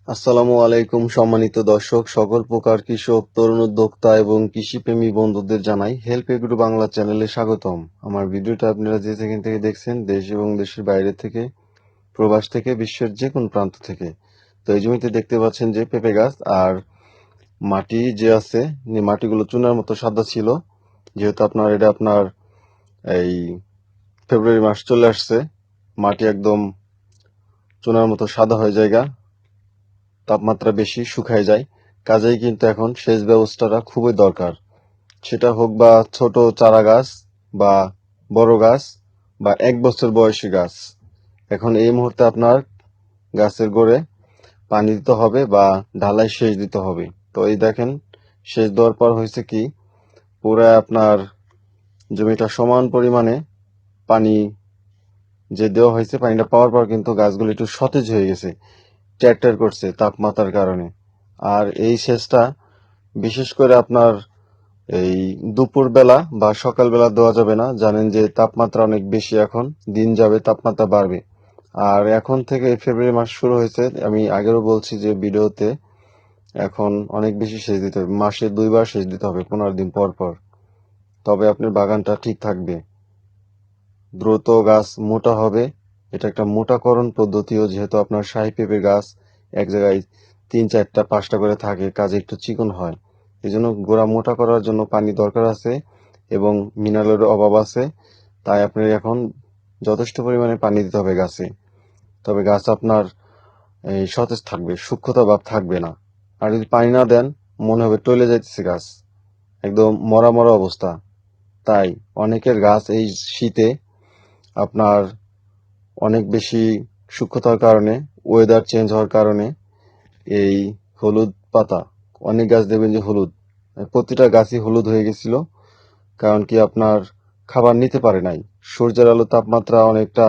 আসসালামু আলাইকুম সম্মানিত দর্শক, সকল প্রকার কৃষক, তরুণ উদ্যোক্তা এবং কৃষিপ্রেমী বন্ধুদের জানাই হেল্প এগ্রো বাংলা চ্যানেলে স্বাগতম। আমার ভিডিওটা আপনারা যে যেখান থেকে দেখছেন, দেশ এবং দেশের বাইরে থেকে, প্রবাস থেকে, বিশ্বের যে কোনো প্রান্ত থেকে। তো এই জমিতে দেখতে পাচ্ছেন যে পেঁপে গাছ, আর মাটি যে আছে, মাটিগুলো চুনার মতো সাদা ছিল। যেহেতু এটা আপনার এই ফেব্রুয়ারি মাস চলে আসছে, মাটি একদম চুনার মতো সাদা হয়ে যায়, তাপমাত্রা বেশি শুকায় যায়। কাজেই কিন্তু এখন সেচ ব্যবস্থাটা খুবই দরকার। সেটা হোক বা ছোট চারা গাছ, বা বড় গাছ, বা 1 বছর বয়সী গাছ। এখন এই মুহূর্তে আপনার গাছের গোড়ে পানি দিতে হবে বা ঢালাই সেচ দিতে হবে। তো এই দেখেন, সেচ দেওয়ার পর হয়েছে কি, পুরা আপনার জমিটা সমান পরিমাণে পানি যে দেওয়া হয়েছে, পানিটা পাওয়ার পর কিন্তু গাছগুলো একটু সতেজ হয়ে গেছে, ট্যারট্যার করছে তাপমাত্রার কারণে। আর এই সেচটা বিশেষ করে আপনার এই দুপুরবেলা বা সকালবেলা দেওয়া যাবে না। জানেন যে তাপমাত্রা অনেক বেশি, এখন দিন যাবে তাপমাত্রা বাড়বে। আর এখন থেকে ফেব্রুয়ারি মাস শুরু হয়েছে, আমি আগেও বলছি যে ভিডিওতে, এখন অনেক বেশি সেচ দিতে হবে, মাসে 2 বার সেচ দিতে হবে 15 দিন পর পর। তবে আপনার বাগানটা ঠিক থাকবে, দ্রুত গাছ মোটা হবে। এটা একটা মোটাকরণ পদ্ধতিও, যেহেতু আপনার শাহী পেঁপে গাছ এক জায়গায় 3, 4, 5টা করে থাকে, কাজে একটু চিকন হয়। এই জন্য গোড়া মোটা করার জন্য পানি দরকার আছে এবং মিনারেলের অভাব আছে। তাই আপনার এখন যথেষ্ট পরিমাণে পানি দিতে হবে গাছে। তবে গাছ আপনার এই সতেজ থাকবে, সূক্ষ্মতা ভাব থাকবে না। আর যদি পানি না দেন, মনে হবে টলে যাইতেছে গাছ, একদম মরা মরা অবস্থা। তাই অনেকের গাছ এই শীতে আপনার অনেক বেশি সূক্ষ্মতার কারণে, ওয়েদার চেঞ্জ হওয়ার কারণে এই হলুদ পাতা, অনেক গাছ দেখবেন যে হলুদ, প্রতিটা গাছই হলুদ হয়ে গেছিল। কারণ কি, আপনার খাবার নিতে পারে নাই। সূর্যের আলো তাপমাত্রা অনেকটা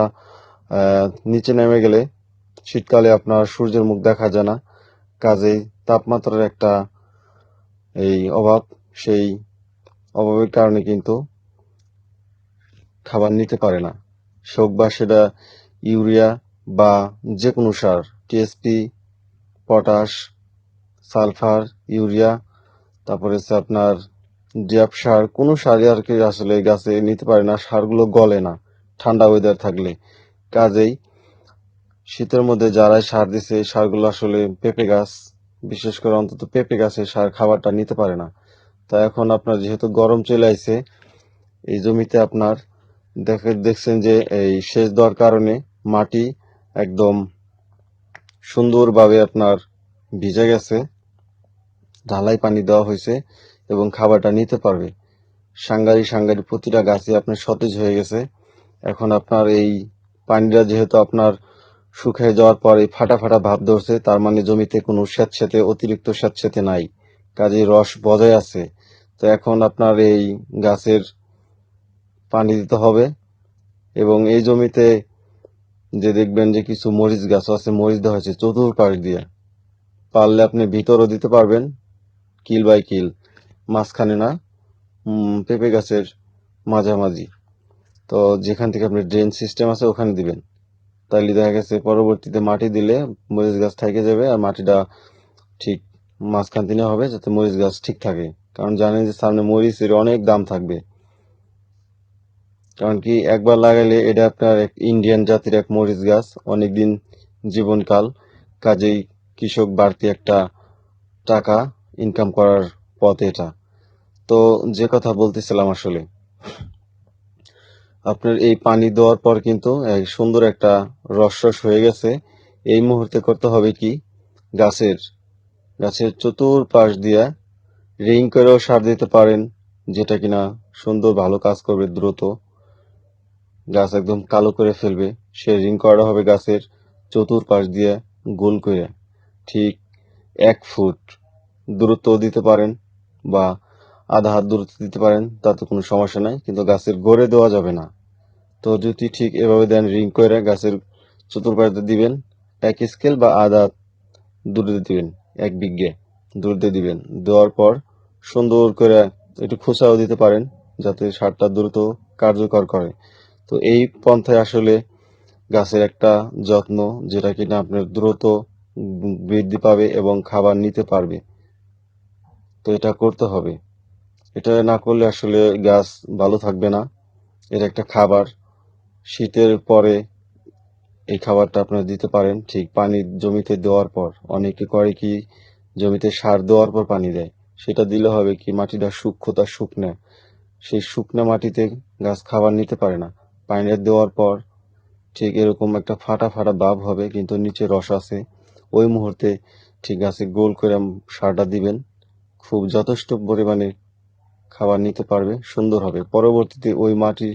নিচে নেমে গেলে শীতকালে আপনার সূর্যের মুখ দেখা যায় না। কাজেই তাপমাত্রার একটা এই অভাব, সেই অভাবের কারণে কিন্তু খাবার নিতে পারে না। হোক বা সেটা ইউরিয়া বা যে কোনো সার, টিএসপি, পটাশ, সালফার, ইউরিয়া, তারপরে হচ্ছে আপনার ডিএপ সার, কোনো সারই আর কি আসলে গাছে নিতে পারে না, সারগুলো গলে না ঠান্ডা ওয়েদার থাকলে। কাজেই শীতের মধ্যে যারাই সার দিছে, এই সারগুলো আসলে পেঁপে গাছ, বিশেষ করে অন্তত পেঁপে গাছের সার খাবারটা নিতে পারে না। তা এখন আপনার যেহেতু গরম চলে আইছে, এই জমিতে আপনার দেখছেন যে এই সেচ দেওয়ার কারণে মাটি একদম সুন্দরভাবে আপনার ভিজে গেছে, ঢালাই পানি দেওয়া হয়েছে এবং খাবারটা নিতে পারবে। সাংগারি সাংগারি প্রতিটা গাছে আপনার সতেজ হয়ে গেছে। এখন আপনার এই পানিটা যেহেতু আপনার শুকিয়ে যাওয়ার পর এই ফাটা ফাটা ভাব ধরছে, তার মানে জমিতে কোনো স্যাঁতসেঁতে, অতিরিক্ত স্যাঁতসেঁতে নাই, কাজেই রস বজায় আছে। তো এখন আপনার এই গাছের পানি দিতে হবে। এবং এই জমিতে যে দেখবেন যে কিছু মরিচ গাছ আছে, মরিচ দেওয়া হয়েছে চতুর্পাশ দিয়ে, পারলে আপনি ভিতরও দিতে পারবেন, কিল বাই কিল, মাঝখানে না, পেঁপে গাছের মাঝামাঝি। তো যেখান থেকে আপনার ড্রেন সিস্টেম আছে ওখানে দিবেন। তাইলে দেখা গেছে পরবর্তীতে মাটি দিলে মরিচ গাছ থেকে যাবে, আর মাটিটা ঠিক মাঝখান থেকে হবে, যাতে মরিচ গাছ ঠিক থাকে। কারণ জানেন যে সামনে মরিচের অনেক দাম থাকবে। কারণ কি, একবার লাগাইলে এটা আপনার এক ইন্ডিয়ান জাতির এক মরিচ গাছ, অনেকদিন জীবনকাল। কাজেই কৃষক বাড়তি একটা টাকা ইনকাম করার পথ এটা। তো যে কথা বলতেছিলাম, আসলে আপনার এই পানি দেওয়ার পর কিন্তু সুন্দর একটা রস হয়ে গেছে। এই মুহূর্তে করতে হবে কি, গাছের গাছের চতুর্পাশ দিয়া রিং করেও সার দিতে পারেন, যেটা কিনা সুন্দর ভালো কাজ করবে দ্রুত, গাছ একদম কালো করে ফেলবে। সে রিং করা হবে গাছের চতুর্পাশ দিয়ে গোল করে, ঠিক 1 ফুট দূরত্ব দিতে পারেন, বা আধা হাত দূরত্ব দিতে পারেন, তাতে কোনো সমস্যা নাই, কিন্তু গাছের গোড়ে দেওয়া যাবে না। তো যদি ঠিক এভাবে দেন, রিং করে গাছের চতুর্পাশে দিবেন, 1 স্কেল বা আধা দূরত্বে দিবেন, 1 বিঘে দূরত্বে দিবেন। দেওয়ার পর সুন্দর করে একটু খোঁচাও দিতে পারেন, যাতে সারটা দ্রুত কার্যকর করে। তো এই পন্থায় আসলে গাছের একটা যত্ন, যেটা কিনা আপনার দ্রুত বৃদ্ধি পাবে এবং খাবার নিতে পারবে। তো এটা করতে হবে। এটা না করলে আসলে গাছ ভালো থাকবে না। এটা একটা খাবার। শীতের পরে এই খাবারটা আপনারা দিতে পারেন ঠিক পানি জমিতে দেওয়ার পর। অনেকে করে কি জমিতে সার দেওয়ার পর পানি দেয়। সেটা দিলে হবে কি মাটিটা সূক্ষ্মতা শুকনা। সেই শুকনা মাটিতে গাছ খাবার নিতে পারে না। পানি দেওয়ার পর ঠিক এরকম একটা ফাটা ফাটা ভাব হবে, কিন্তু নিচে রস আছে। ওই মুহূর্তে ঠিক গাছে গোল করে সারটা দিবেন। খুব যথেষ্ট পরিমাণে খাবার নিতে পারবে, সুন্দর হবে। পরবর্তীতে ওই মাটি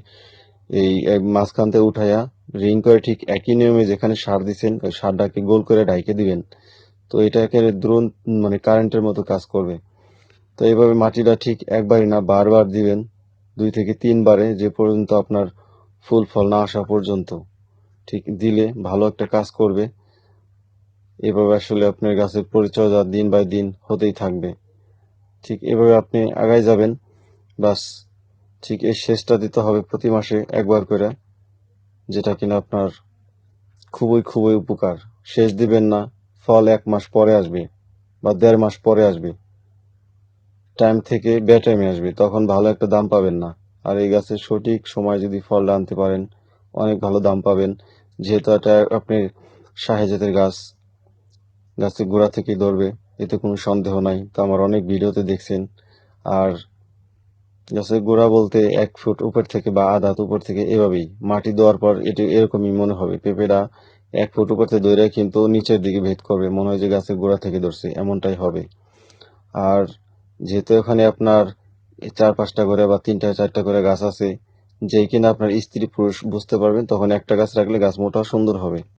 এই মাঝখান থেকে উঠাইয়া রিং করে ঠিক একই নিয়মে যেখানে সার দিচ্ছেন ওই সারটাকে গোল করে ঢাইকে দিবেন। তো এটা একেবারে দ্রুত কারেন্টের মতো কাজ করবে। তো এইভাবে মাটিটা ঠিক একবারই না বারবার দিবেন, 2 থেকে 3 বারে, যে পর্যন্ত আপনার ফুল ফল না আসা পর্যন্ত ঠিক দিলে ভালো একটা কাজ করবে। এভাবে আসলে আপনার গাছের পরিচর্যা দিন বাই দিন হতেই থাকবে। ঠিক এভাবে আপনি আগায় যাবেন। বাস ঠিক এই সেচটা দিতে হবে প্রতি মাসে একবার করে, যেটা কিনা আপনার খুবই খুবই উপকার। সেচ দিবেন না, ফল 1 মাস পরে আসবে বা 1.5 মাস পরে আসবে, টাইম থেকে বেটাইমে আসবে, তখন ভালো একটা দাম পাবেন না। আর এই গাছের সঠিক সময় যদি ফলটা আনতে পারেন অনেক ভালো দাম পাবেন। যেহেতু এটা আপনি শাহী জাতের গাছ, গাছের গোড়া থেকেই ধরবে, এতে কোনো সন্দেহ নাই। তো আমার অনেক ভিডিওতে দেখছেন। আর গাছের গোড়া বলতে 1 ফুট উপর থেকে বা আধা হাত উপর থেকে এভাবেই মাটি দেওয়ার পর এটি এরকমই মনে হবে। পেঁপেটা 1 ফুট উপর থেকে ধরে কিন্তু নিচের দিকে ভেদ করবে, মনে হয় যে গাছের গোড়া থেকে ধরছে, এমনটাই হবে। আর যেহেতু এখানে আপনার 4-5টা করে বা 3টা-4টা করে গাছ আছে, যেই কিনা আপনার স্ত্রী পুরুষ বুঝতে পারবেন, তখন একটা গাছ রাখলে গাছ মোটা সুন্দর হবে।